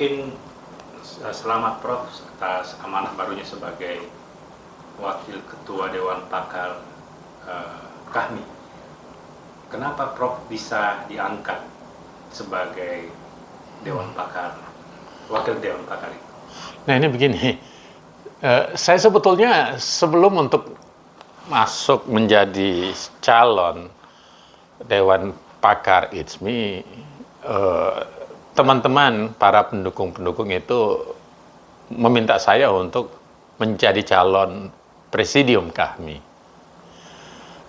mungkin selamat Prof atas amanah barunya sebagai Wakil Ketua Dewan Pakar KAHMI. Kenapa Prof bisa diangkat sebagai Dewan Pakar, Wakil Dewan Pakar itu? Nah ini begini, saya sebetulnya sebelum untuk masuk menjadi calon Dewan Pakar IDSMI, teman-teman para pendukung-pendukung itu meminta saya untuk menjadi calon presidium KAHMI.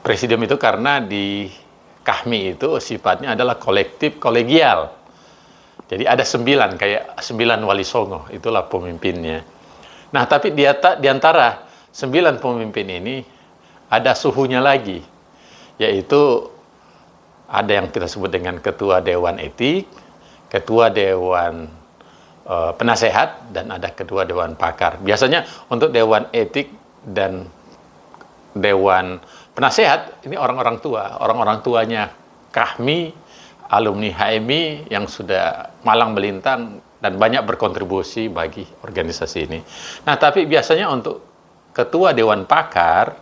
Presidium itu karena di KAHMI itu sifatnya adalah kolektif kolegial. Jadi ada 9, kayak 9 wali songo, itulah pemimpinnya. Nah, tapi di antara 9 pemimpin ini ada suhunya lagi, yaitu ada yang kita sebut dengan Ketua Dewan Etik, Ketua Dewan Penasehat, dan ada Ketua Dewan Pakar. Biasanya untuk Dewan Etik dan Dewan Penasehat, ini orang-orang tua, orang-orang tuanya KAHMI, alumni HMI yang sudah malang melintang dan banyak berkontribusi bagi organisasi ini. Nah, tapi biasanya untuk Ketua Dewan Pakar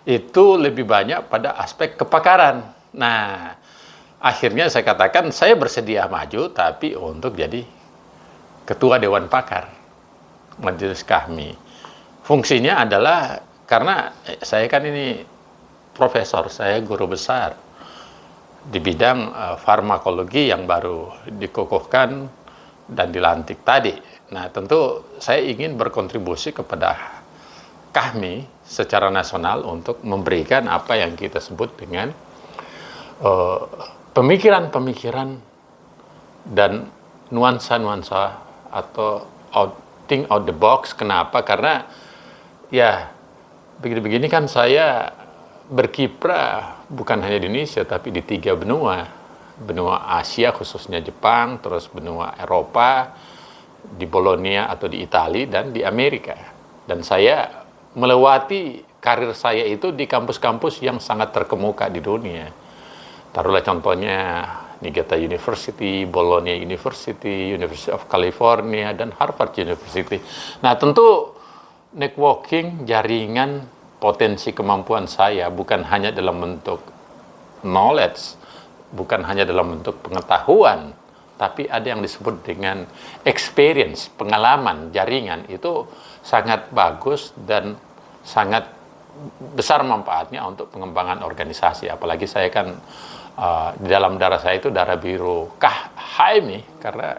itu lebih banyak pada aspek kepakaran. Nah, akhirnya saya katakan saya bersedia maju, tapi untuk jadi Ketua Dewan Pakar Majelis KAHMI. Fungsinya adalah karena saya kan ini profesor, saya guru besar di bidang farmakologi yang baru dikukuhkan dan dilantik tadi. Nah, tentu saya ingin berkontribusi kepada KAHMI secara nasional untuk memberikan apa yang kita sebut dengan pemikiran-pemikiran dan nuansa-nuansa atau think out the box. Kenapa? Karena ya begini-begini kan saya berkiprah bukan hanya di Indonesia tapi di 3 benua. Benua Asia khususnya Jepang, terus benua Eropa, di Bolonia atau di Italia, dan di Amerika. Dan saya melewati karir saya itu di kampus-kampus yang sangat terkemuka di dunia. Taruhlah contohnya Niigata University, Bologna University, University of California, dan Harvard University. Nah, tentu networking, jaringan, potensi kemampuan saya bukan hanya dalam bentuk knowledge, bukan hanya dalam bentuk pengetahuan, tapi ada yang disebut dengan experience, pengalaman, jaringan. Itu sangat bagus dan sangat besar manfaatnya untuk pengembangan organisasi. Apalagi saya kan di dalam darah saya itu darah biru HMI, karena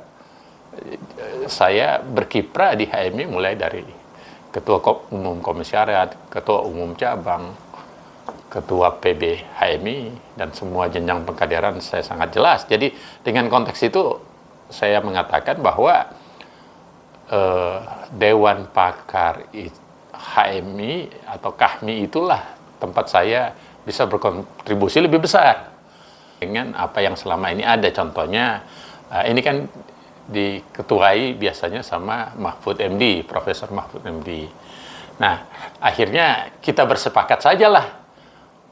saya berkiprah di HMI mulai dari Ketua Umum Komisariat, Ketua Umum Cabang, Ketua PB HMI, dan semua jenjang pengkaderan saya sangat jelas. Jadi dengan konteks itu saya mengatakan bahwa Dewan Pakar HMI atau KAHMI itulah tempat saya bisa berkontribusi lebih besar dengan apa yang selama ini ada. Contohnya, ini kan diketuai biasanya sama Mahfud MD, Profesor Mahfud MD. Nah, akhirnya kita bersepakat sajalah,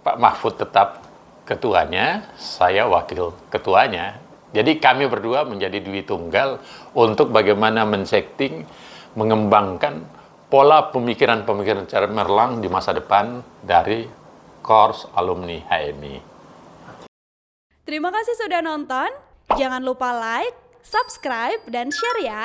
Pak Mahfud tetap ketuanya, saya wakil ketuanya. Jadi kami berdua menjadi dui tunggal untuk bagaimana men-setting, mengembangkan pola pemikiran-pemikiran cemerlang di masa depan dari Korps Alumni HMI. Terima kasih sudah nonton. Jangan lupa like, subscribe, dan share ya.